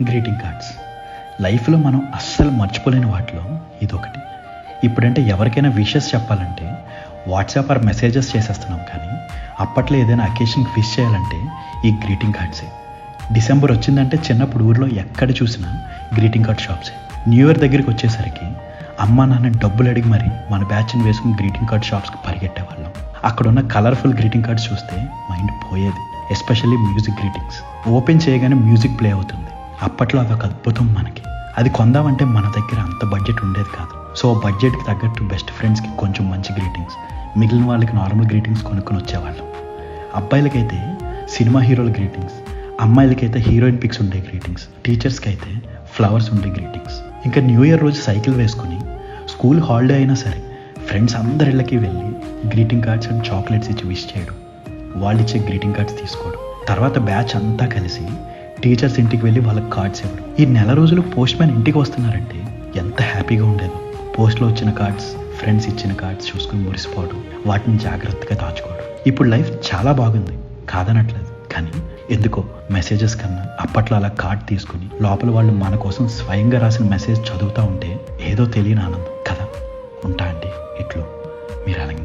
Greeting cards లైఫ్లో మనం అస్సలు మర్చిపోలేని వాటిలో ఇదొకటి. ఇప్పుడంటే ఎవరికైనా విషెస్ చెప్పాలంటే వాట్సాప్ ఆర్ మెసేజెస్ చేసేస్తున్నాం, కానీ అప్పట్లో ఏదైనా అకేషన్కి విష్ చేయాలంటే ఈ గ్రీటింగ్ కార్డ్సే. డిసెంబర్ వచ్చిందంటే చిన్నప్పుడు ఊర్లో ఎక్కడ చూసినా గ్రీటింగ్ కార్డ్ షాప్సే. న్యూ ఇయర్ దగ్గరికి వచ్చేసరికి అమ్మ నాన్న డబ్బులు అడిగి మరి మన బ్యాచ్ని వేసుకుని గ్రీటింగ్ కార్డ్ షాప్స్కి పరిగెట్టేవాళ్ళం. అక్కడ ఉన్న కలర్ఫుల్ గ్రీటింగ్ కార్డ్స్ చూస్తే మైండ్ పోయేది. Especially music greetings. ఓపెన్ చేయగానే మ్యూజిక్ ప్లే అవుతుంది. అప్పట్లో అదొక అద్భుతం. మనకి అది కొందామంటే మన దగ్గర అంత బడ్జెట్ ఉండేది కాదు. సో బడ్జెట్కి తగ్గట్టు బెస్ట్ ఫ్రెండ్స్కి కొంచెం మంచి గ్రీటింగ్స్, మిగిలిన వాళ్ళకి నార్మల్ గ్రీటింగ్స్ కొనుక్కొని వచ్చేవాళ్ళం. అబ్బాయిలకైతే సినిమా హీరోల గ్రీటింగ్స్, అమ్మాయిలకైతే హీరోయిన్ పిక్స్ ఉండే గ్రీటింగ్స్, టీచర్స్కి అయితే ఫ్లవర్స్ ఉండే గ్రీటింగ్స్. ఇంకా న్యూ ఇయర్ రోజు సైకిల్ వేసుకుని స్కూల్ హాలిడే అయినా సరే ఫ్రెండ్స్ అందరిళ్ళకి వెళ్ళి గ్రీటింగ్ కార్డ్స్ అండ్ చాక్లెట్స్ ఇచ్చి విష్ చేయడం, వాళ్ళు ఇచ్చే గ్రీటింగ్ కార్డ్స్ తీసుకోవడం. తర్వాత బ్యాచ్ అంతా కలిసి టీచర్స్ ఇంటికి వెళ్ళి వాళ్ళకి కార్డ్స్ ఇవ్వడం. ఈ నెల రోజులు పోస్ట్ మ్యాన్ ఇంటికి వస్తున్నారంటే ఎంత హ్యాపీగా ఉండేదో. పోస్ట్లో వచ్చిన కార్డ్స్, ఫ్రెండ్స్ ఇచ్చిన కార్డ్స్ చూసుకుని మురిసిపోవడం, వాటిని జాగ్రత్తగా దాచుకోవడం. ఇప్పుడు లైఫ్ చాలా బాగుంది, కాదనట్లేదు. కానీ ఎందుకో మెసేజెస్ కన్నా అప్పట్లో అలా కార్డ్ తీసుకుని లోపల వాళ్ళు మన కోసం స్వయంగా రాసిన మెసేజ్ చదువుతూ ఉంటే ఏదో తెలియని ఆనందం కదా. ఉంటా అండి ఇట్లు, మీరు అలాగే.